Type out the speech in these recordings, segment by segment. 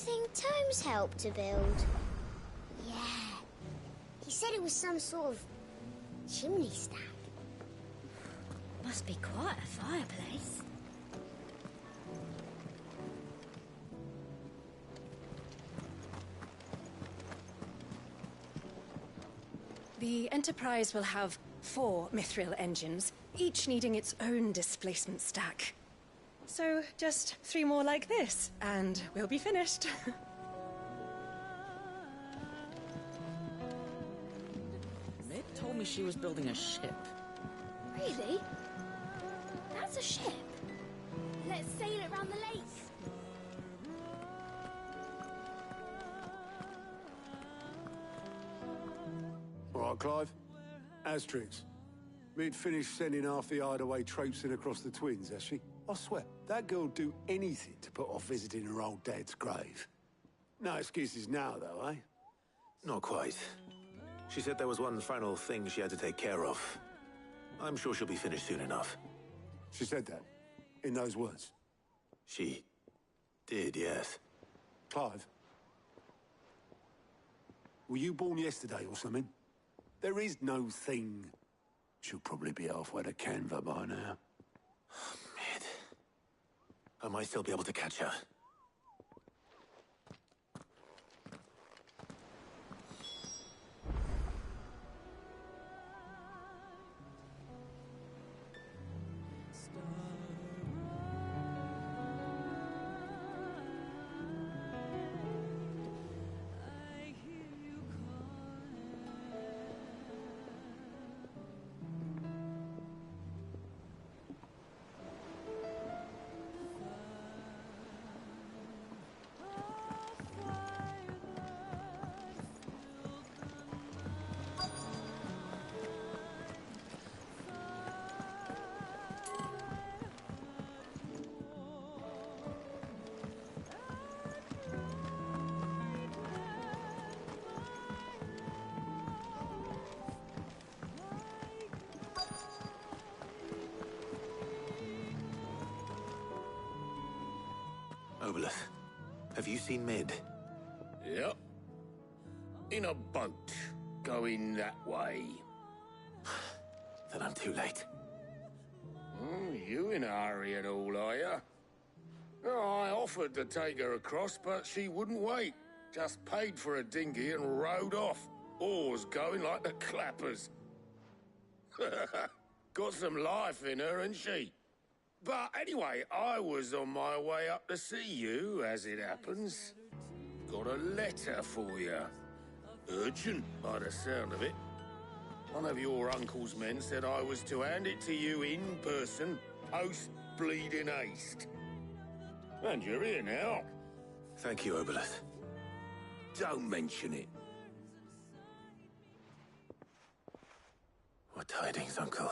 something Tomes helped to build? Yeah. He said it was some sort of chimney stack. Must be quite a fireplace. The Enterprise will have 4 mithril engines, each needing its own displacement stack. So, just 3 more like this, and we'll be finished. Mid told me she was building a ship. Really? That's a ship. Let's sail it around the lake. All right, Clive. Asterix. Mid finished sending half the hideaway traipsing across the twins, has she? I swear, that girl'd do anything to put off visiting her old dad's grave. No excuses now, though, eh? Not quite. She said there was one final thing she had to take care of. I'm sure she'll be finished soon enough. She said that? In those words? She did, yes. Clive? Were you born yesterday or something? There is no thing. She'll probably be halfway to Canva by now. Mid. I might still be able to catch her. Obelith, have you seen Mid? Yep. In a boat, going that way. Then I'm too late. You in a hurry at all, are you? Oh, I offered to take her across, but she wouldn't wait. Just paid for a dinghy and rowed off. Oars going like the clappers. Got some life in her, ain't she? But anyway, I was on my way up to see you, as it happens. Got a letter for you. Urgent, by the sound of it. One of your uncle's men said I was to hand it to you in person, post-bleeding haste. And you're here now. Thank you, Obelith. Don't mention it. What tidings, Uncle?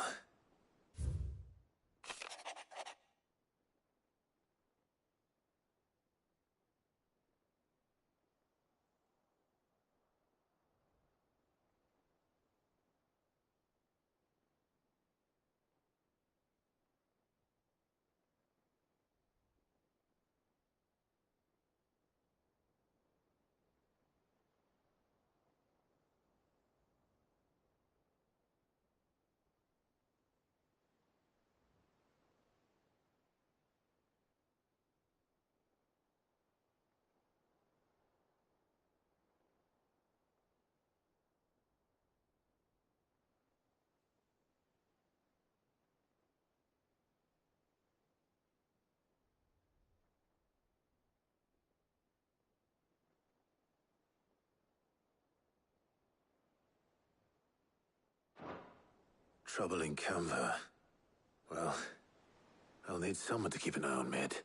Trouble in Canva. Well, I'll need someone to keep an eye on Mid.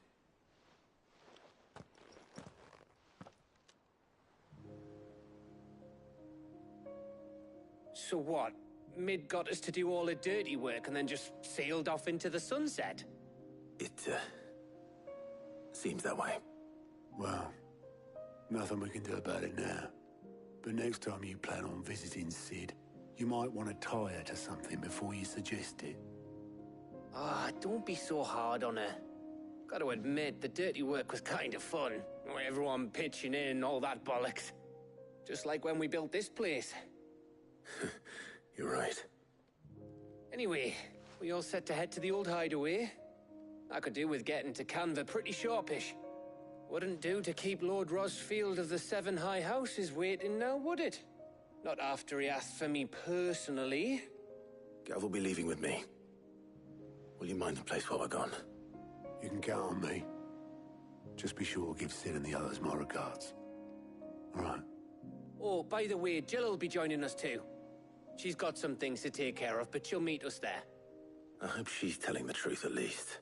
So what? Mid got us to do all the dirty work and then just sailed off into the sunset? It, seems that way. Well, nothing we can do about it now. But next time you plan on visiting Sid, you might want to tie her to something before you suggest it. Ah, don't be so hard on her. Got to admit, the dirty work was kind of fun. Everyone pitching in, all that bollocks. Just like when we built this place. You're right. Anyway, we all set to head to the old hideaway. I could do with getting to Canva pretty sharpish. Wouldn't do to keep Lord Rosfield of the Seven High Houses waiting now, would it? Not after he asked for me personally. Gav will be leaving with me. Will you mind the place while we're gone? You can count on me. Just be sure to give Sid and the others my regards. All right. Oh, by the way, Jill will be joining us too. She's got some things to take care of, but she'll meet us there. I hope she's telling the truth at least.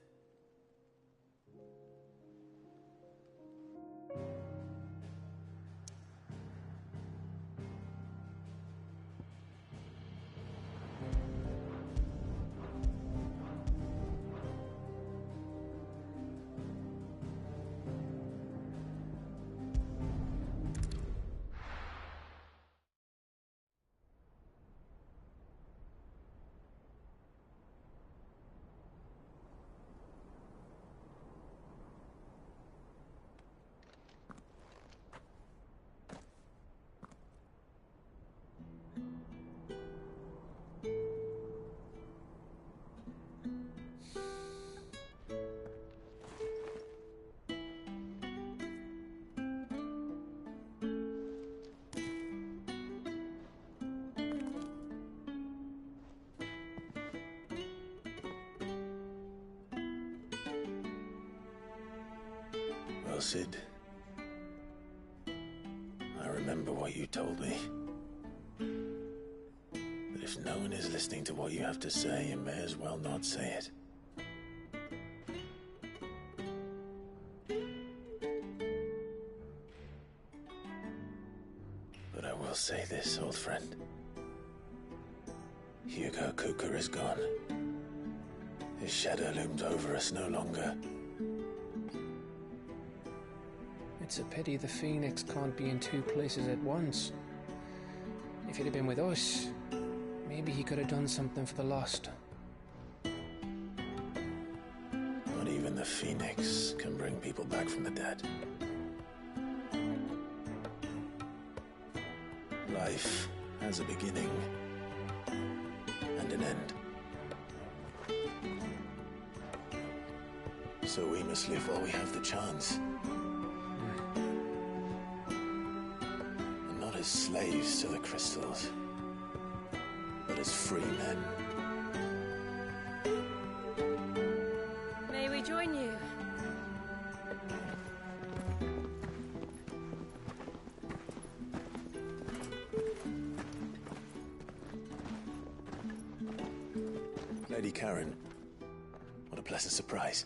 Well, Sid, I remember what you told me. But if no one is listening to what you have to say, you may as well not say it. But I will say this, old friend. Hugo Cooker is gone. His shadow looms over us no longer. It's a pity the Phoenix can't be in two places at once. If he'd have been with us, maybe he could have done something for the lost. Not even the Phoenix can bring people back from the dead. Life has a beginning and an end. So we must live while we have the chance. And not as slaves to the crystals, but as free men. May we join you? Lady Karen, what a pleasant surprise.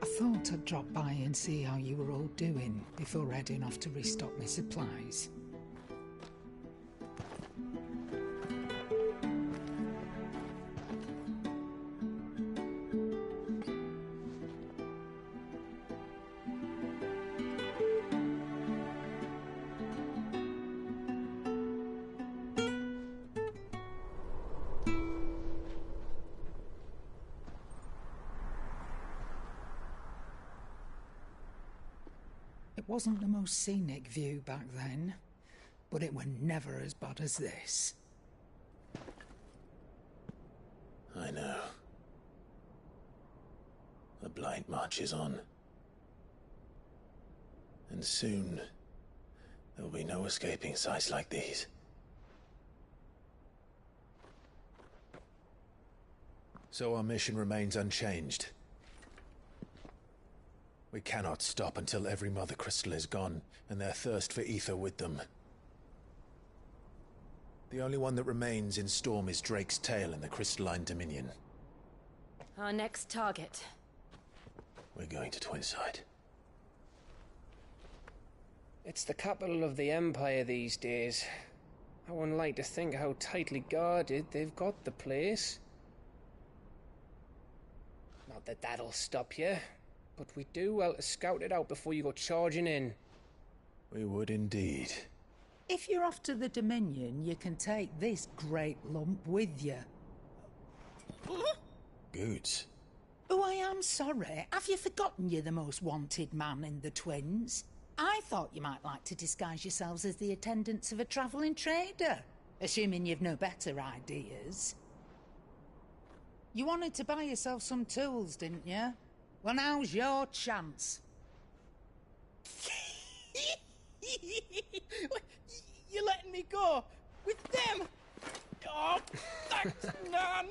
I thought I'd drop by and see how you were all doing before heading off to restock my supplies. It wasn't the most scenic view back then, but it were never as bad as this. I know. The Blight marches on. And soon, there will be no escaping sights like these. So our mission remains unchanged. We cannot stop until every Mother Crystal is gone, and their thirst for ether with them. The only one that remains in Storm is Drake's Tail in the Crystalline Dominion. Our next target. We're going to Twinside. It's the capital of the Empire these days. I wouldn't like to think how tightly guarded they've got the place. Not that that'll stop you, but we do well to scout it out before you go charging in. We would indeed. If you're off to the Dominion, you can take this great lump with you. Goods. Oh, I am sorry. Have you forgotten you're the most wanted man in the Twins? I thought you might like to disguise yourselves as the attendants of a travelling trader, assuming you've no better ideas. You wanted to buy yourself some tools, didn't you? Well, now's your chance. You're letting me go? With them? Oh, thanks, Nan!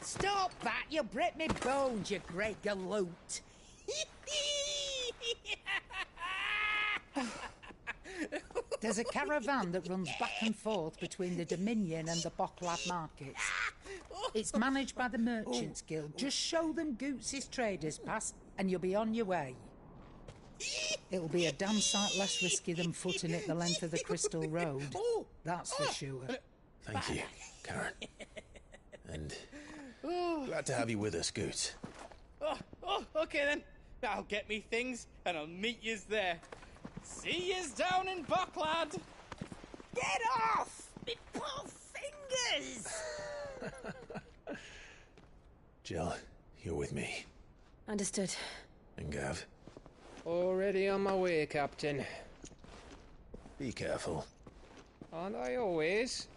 Stop that! You'll break me bones, you great galoot! There's a caravan that runs back and forth between the Dominion and the Bocklad markets. It's managed by the Merchants Guild. Just show them Goots' traders pass and you'll be on your way. It'll be a damn sight less risky than footing it the length of the Crystal Road. That's for sure. Thank you, Karen. And glad to have you with us, Goots. Okay then. I'll get me things and I'll meet yous there. See yous down in Bocklad. Get off! Me poor fingers! Jill, you're with me. Understood. And Gav, Already on my way, Captain. be careful. Aren't I always?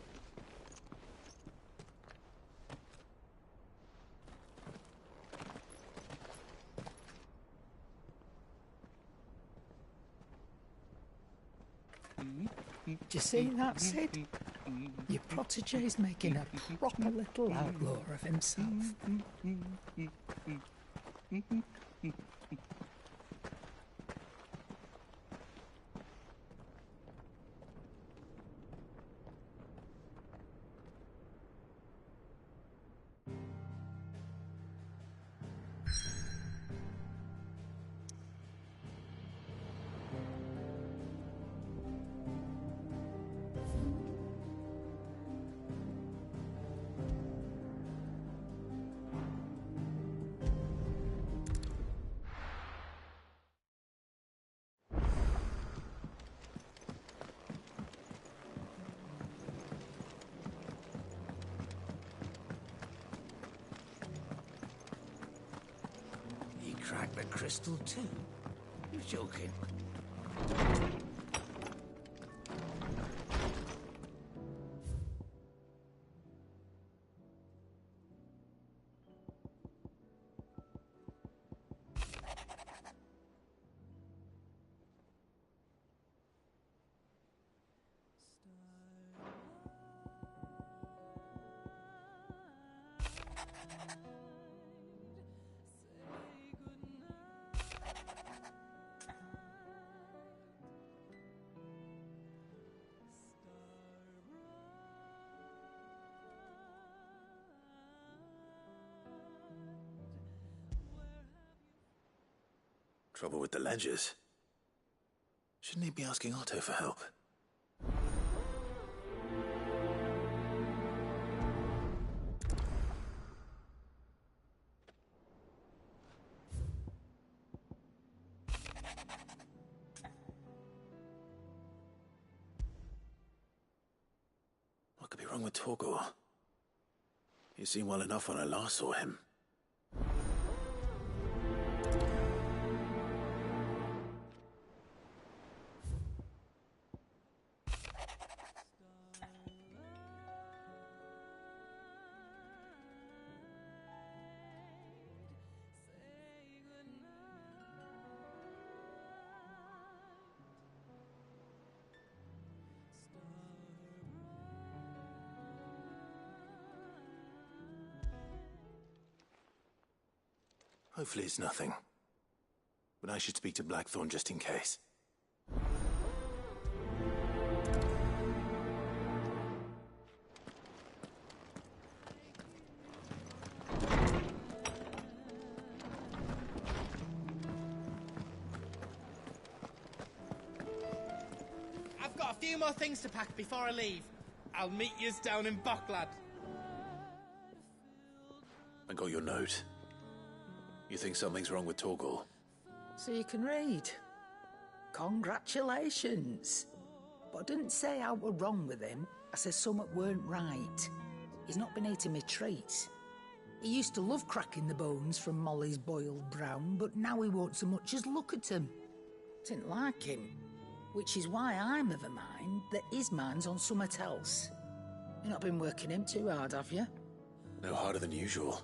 Do you see that, Sid? Your protege's making a proper little outlaw of himself. He cracked the crystal too? You're joking. Trouble with the ledgers. Shouldn't he be asking Otto for help? What could be wrong with Torgor? He seemed well enough when I last saw him. Hopefully it's nothing. But I should speak to Blackthorn just in case. I've got a few more things to pack before I leave. I'll meet yous down in Bocklad. I got your note. You think something's wrong with Torgor? So you can read. Congratulations. But I didn't say I were wrong with him. I said something weren't right. He's not been eating me treats. He used to love cracking the bones from Molly's boiled brown, but now he won't so much as look at 'em. Didn't like him. Which is why I'm of a mind that his mind's on summat else. You've not been working him too hard, have you? No harder than usual.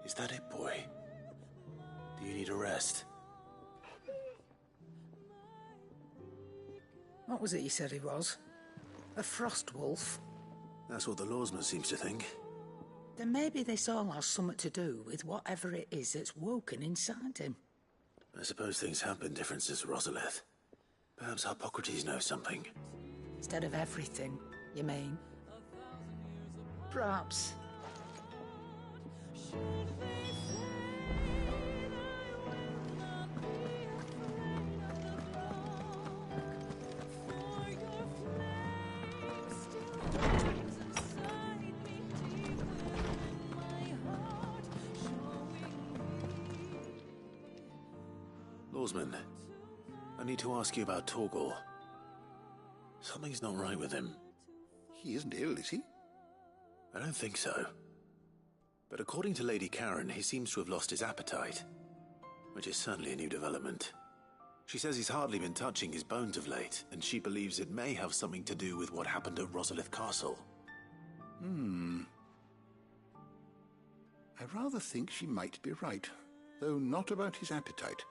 Is that it, boy? Do you need a rest? What was it he said he was? A frost wolf? That's what the lawsman seems to think. Then maybe this all has something to do with whatever it is that's woken inside him. I suppose things have been different since Rosalith. Perhaps Hippocrates knows something. Instead of everything, you mean? Perhaps. Lawsman, I need to ask you about Torgal. Something's not right with him. He isn't ill, is he? I don't think so. But according to Lady Karen, he seems to have lost his appetite, which is certainly a new development. She says he's hardly been touching his bones of late, and she believes it may have something to do with what happened at Rosalith Castle. I rather think she might be right, though not about his appetite.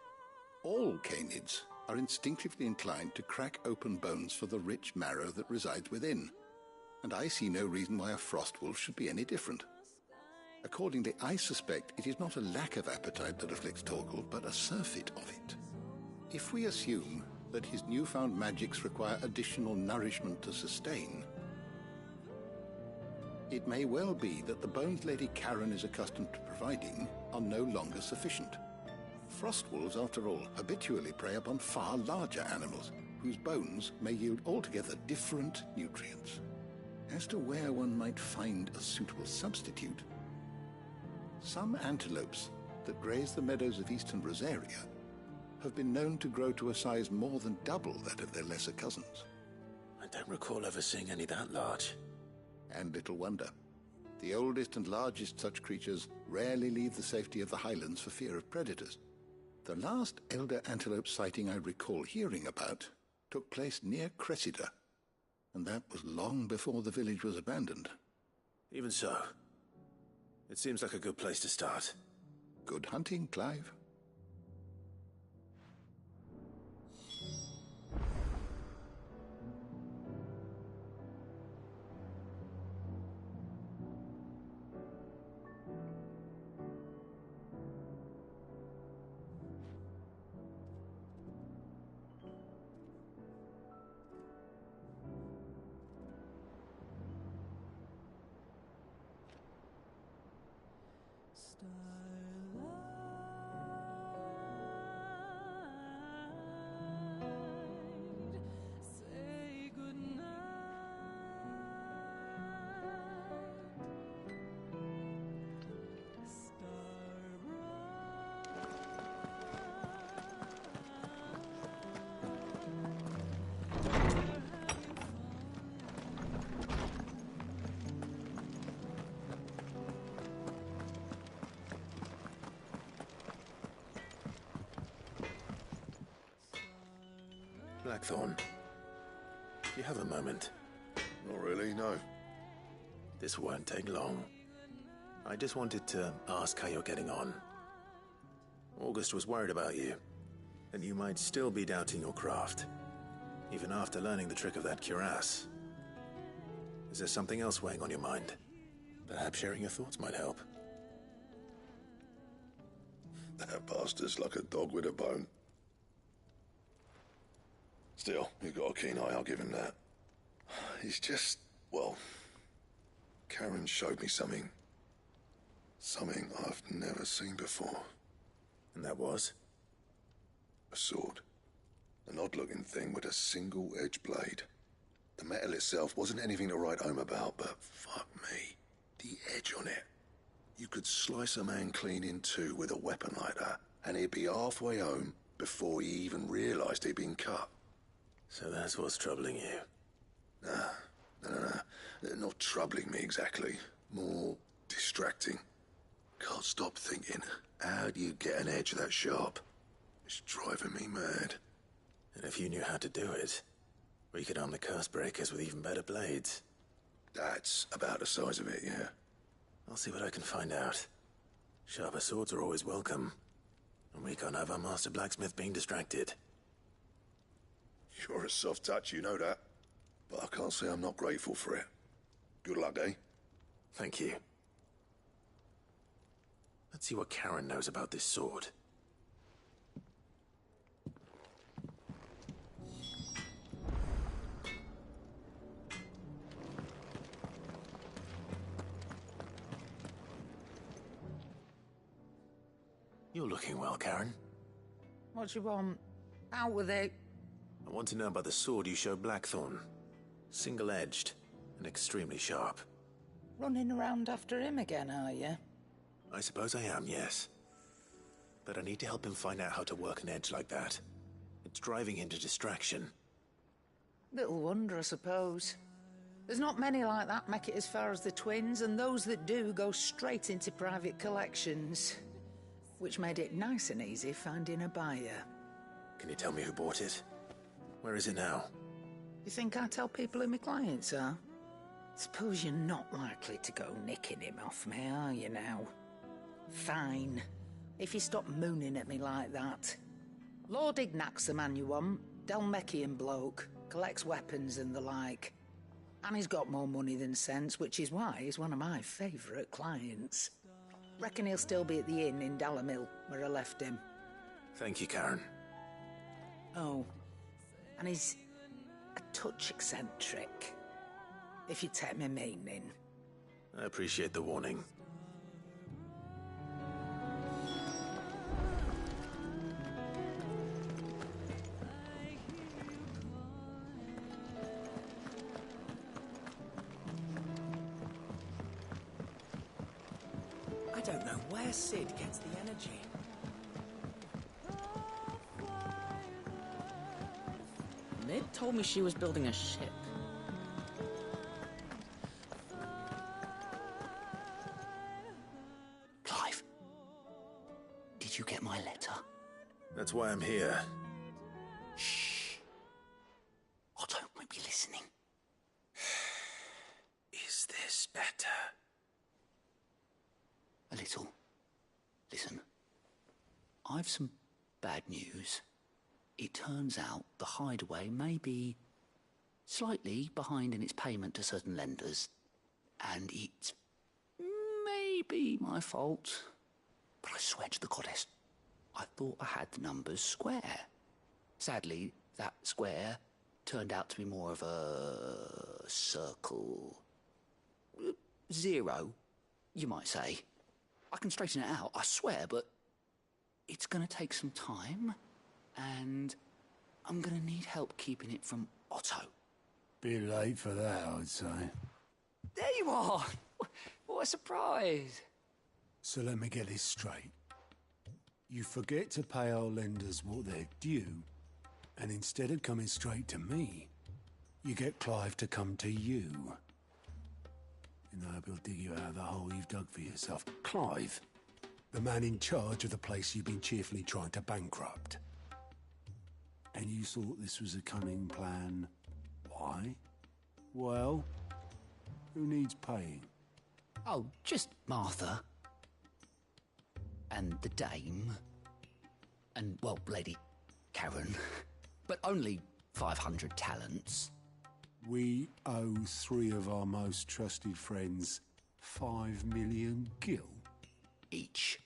All canids are instinctively inclined to crack open bones for the rich marrow that resides within, and I see no reason why a frost wolf should be any different. Accordingly, I suspect it is not a lack of appetite that afflicts Torgal, but a surfeit of it. If we assume that his newfound magics require additional nourishment to sustain, it may well be that the bones Lady Karen is accustomed to providing are no longer sufficient. Frost wolves, after all, habitually prey upon far larger animals, whose bones may yield altogether different nutrients. As to where one might find a suitable substitute, some antelopes that graze the meadows of eastern Rosaria have been known to grow to a size more than double that of their lesser cousins. I don't recall ever seeing any that large. And little wonder. The oldest and largest such creatures rarely leave the safety of the highlands for fear of predators. The last elder antelope sighting I recall hearing about took place near Cressida, and that was long before the village was abandoned. Even so, it seems like a good place to start. Good hunting, Clive. Blackthorn, do you have a moment? Not really, no. This won't take long. I just wanted to ask how you're getting on. August was worried about you, that you might still be doubting your craft, even after learning the trick of that cuirass. Is there something else weighing on your mind? Perhaps sharing your thoughts might help. That bastard's like a dog with a bone. Still, he's got a keen eye, I'll give him that. He's just, well, Karen showed me something. Something I've never seen before. And that was? A sword. An odd-looking thing with a single-edged blade. The metal itself wasn't anything to write home about, but fuck me, the edge on it. You could slice a man clean in two with a weapon like that, and he'd be halfway home before he even realised he'd been cut. So that's what's troubling you. No. They're not troubling me exactly. More distracting. Can't stop thinking, how do you get an edge that sharp? It's driving me mad. And if you knew how to do it, we could arm the curse breakers with even better blades. That's about the size of it, yeah. I'll see what I can find out. Sharper swords are always welcome. And we can't have our master blacksmith being distracted. You're a soft touch, you know that. But I can't say I'm not grateful for it. Good luck, eh? Thank you. Let's see what Karen knows about this sword. You're looking well, Karen. What do you want? Out with it. I want to know about the sword you showed Blackthorn. Single-edged and extremely sharp. Running around after him again, are you? I suppose I am, yes. But I need to help him find out how to work an edge like that. It's driving him to distraction. Little wonder, I suppose. There's not many like that make it as far as the twins, and those that do go straight into private collections. Which made it nice and easy finding a buyer. Can you tell me who bought it? Where is it now? You think I tell people who my clients are? Suppose you're not likely to go nicking him off me, are you now? Fine. If you stop mooning at me like that. Lord Ignac's the man you want. Dalmekian bloke. Collects weapons and the like. And he's got more money than sense, which is why he's one of my favourite clients. Reckon he'll still be at the inn in Dalamil, where I left him. Thank you, Karen. Oh, and he's a touch eccentric, if you take my meaning. I appreciate the warning. I don't know where Sid gets the energy. Mid told me she was building a ship. Clive, did you get my letter? That's why I'm here. Shh. Otto might be listening. Is this better? A little. Listen, I've some bad news. It turns out the hideaway may be slightly behind in its payment to certain lenders, and it's maybe my fault. But I swear to the goddess, I thought I had the numbers square. Sadly, that square turned out to be more of a circle. Zero, you might say. I can straighten it out, I swear, but it's going to take some time, and I'm going to need help keeping it from Otto. Bit late for that, I'd say. There you are! What a surprise! So let me get this straight. You forget to pay our lenders what they're due, and instead of coming straight to me, you get Clive to come to you. And I hope he'll dig you out of the hole you've dug for yourself. Clive, the man in charge of the place you've been cheerfully trying to bankrupt. And you thought this was a cunning plan. Why? Well, who needs paying? Oh, just Martha. And the dame. And, well, Lady Karen. But only 500 talents. We owe 3 of our most trusted friends 5 million gil. Each.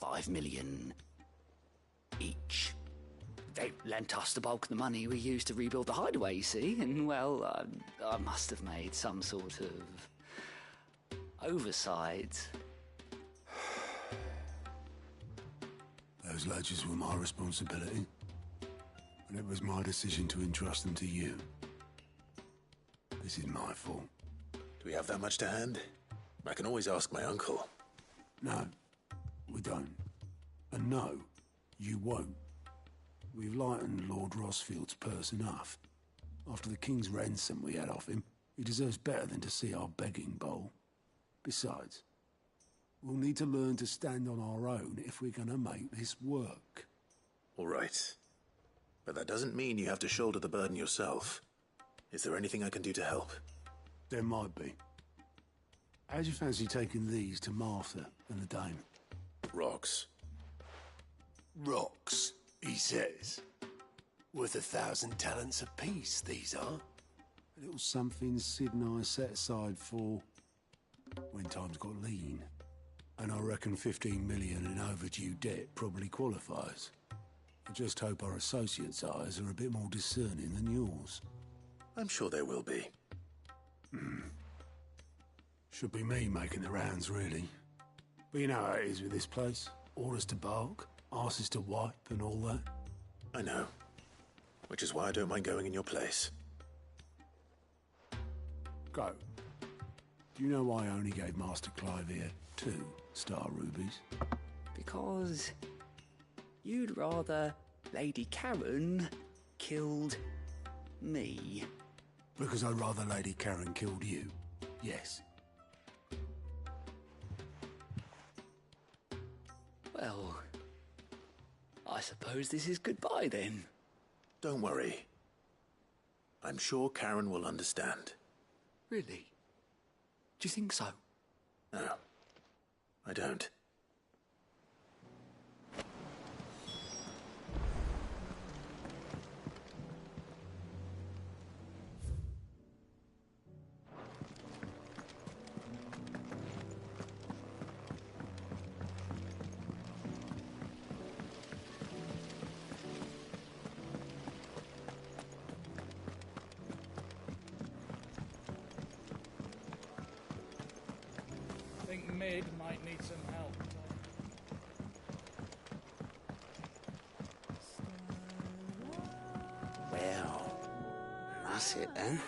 5 million each. They lent us the bulk of the money we used to rebuild the hideaway, you see, and, well, I must have made some sort of oversight. Those ledgers were my responsibility, and it was my decision to entrust them to you. This is my fault. Do we have that much to hand? I can always ask my uncle. No, we don't. And no, you won't. We've lightened Lord Rosfield's purse enough. After the King's ransom we had off him, He deserves better than to see our begging bowl. Besides, we'll need to learn to stand on our own if we're gonna make this work. All right. But that doesn't mean you have to shoulder the burden yourself. Is there anything I can do to help? There might be. How'd you fancy taking these to Martha and the Dame? Rocks. Rocks, he says. Worth 1,000 talents apiece, these are. A little something Sid and I set aside for when times got lean. And I reckon 15 million in overdue debt probably qualifies. I just hope our associates' eyes are a bit more discerning than yours. I'm sure there will be. Should be me making the rounds, really. But you know how it is with this place. Orders to bark, arses to wipe, and all that. I know. Which is why I don't mind going in your place. Go. Do you know why I only gave Master Clive here 2 star rubies? Because you'd rather Lady Karen killed me. Because I'd rather Lady Karen killed you. Yes. Well, I suppose this is goodbye then. Don't worry. I'm sure Karen will understand. Really? Do you think so? No, I don't. I think Mid might need some help. Well, that's it then.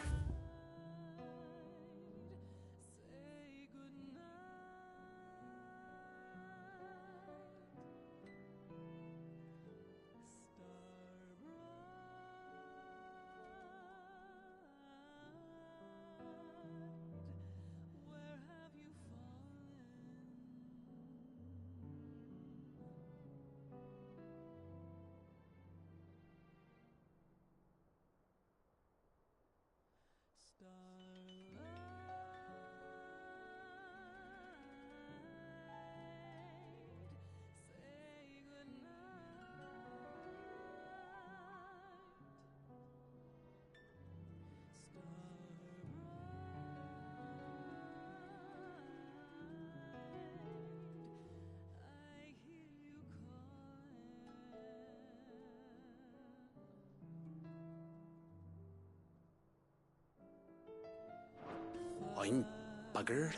I'm buggered.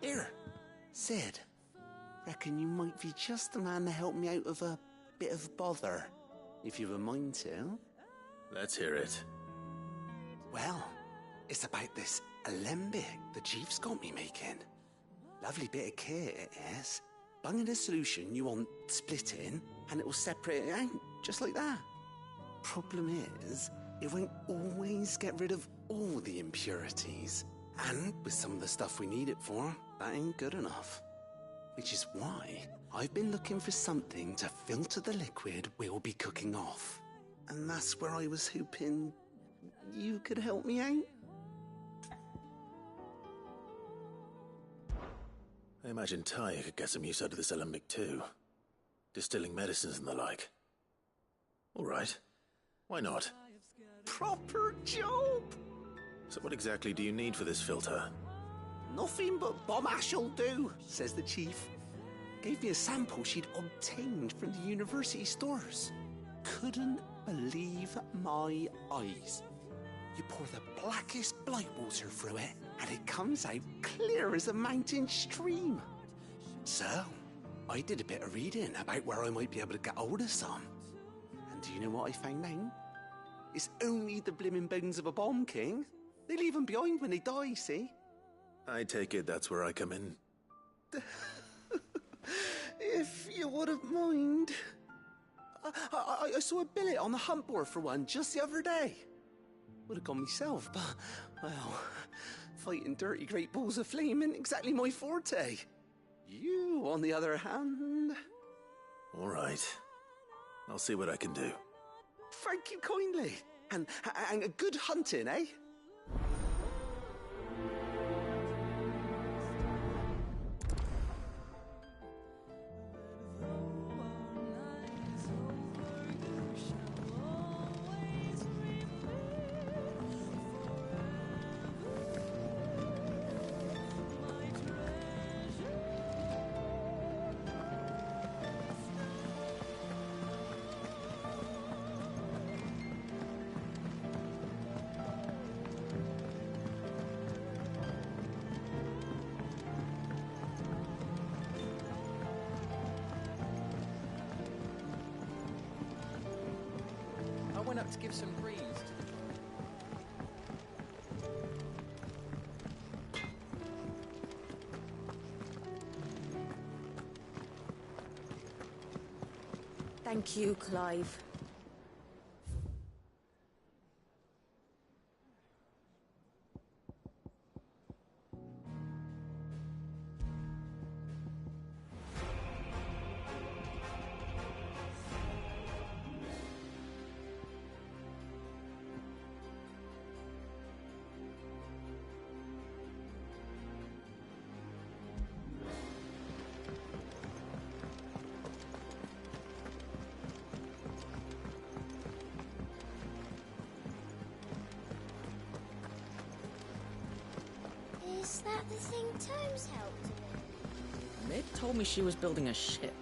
Here, Sid. Reckon you might be just the man to help me out of a bit of bother, if you've a mind to. Let's hear it. Well, it's about this alembic the chief's got me making. Lovely bit of kit it is. Bung in a solution you want splitting, and it will separate it out, just like that. Problem is, it won't always get rid of all the impurities. And with some of the stuff we need it for, that ain't good enough. Which is why I've been looking for something to filter the liquid we'll be cooking off. And that's where I was hoping you could help me out. I imagine Ty could get some use out of this alembic too. Distilling medicines and the like. All right. Why not? Proper job! So what exactly do you need for this filter? Nothing but bomb ash'll do, says the chief. Gave me a sample she'd obtained from the university stores. Couldn't believe my eyes. You pour the blackest blight water through it, and it comes out clear as a mountain stream. So, I did a bit of reading about where I might be able to get hold of some. And do you know what I found out? It's only the blimmin' bones of a bomb king. They leave them behind when they die, see? I take it that's where I come in. If you wouldn't mind. I saw a billet on the hunt board for one just the other day. Would have gone myself, but, well, fighting dirty great balls of flame ain't exactly my forte. You, on the other hand... All right. I'll see what I can do. Thank you kindly. And a good hunting, eh? I went up to give some greens to Thank you, Clive. Is that the thing Tomes helped with? Meg told me she was building a ship.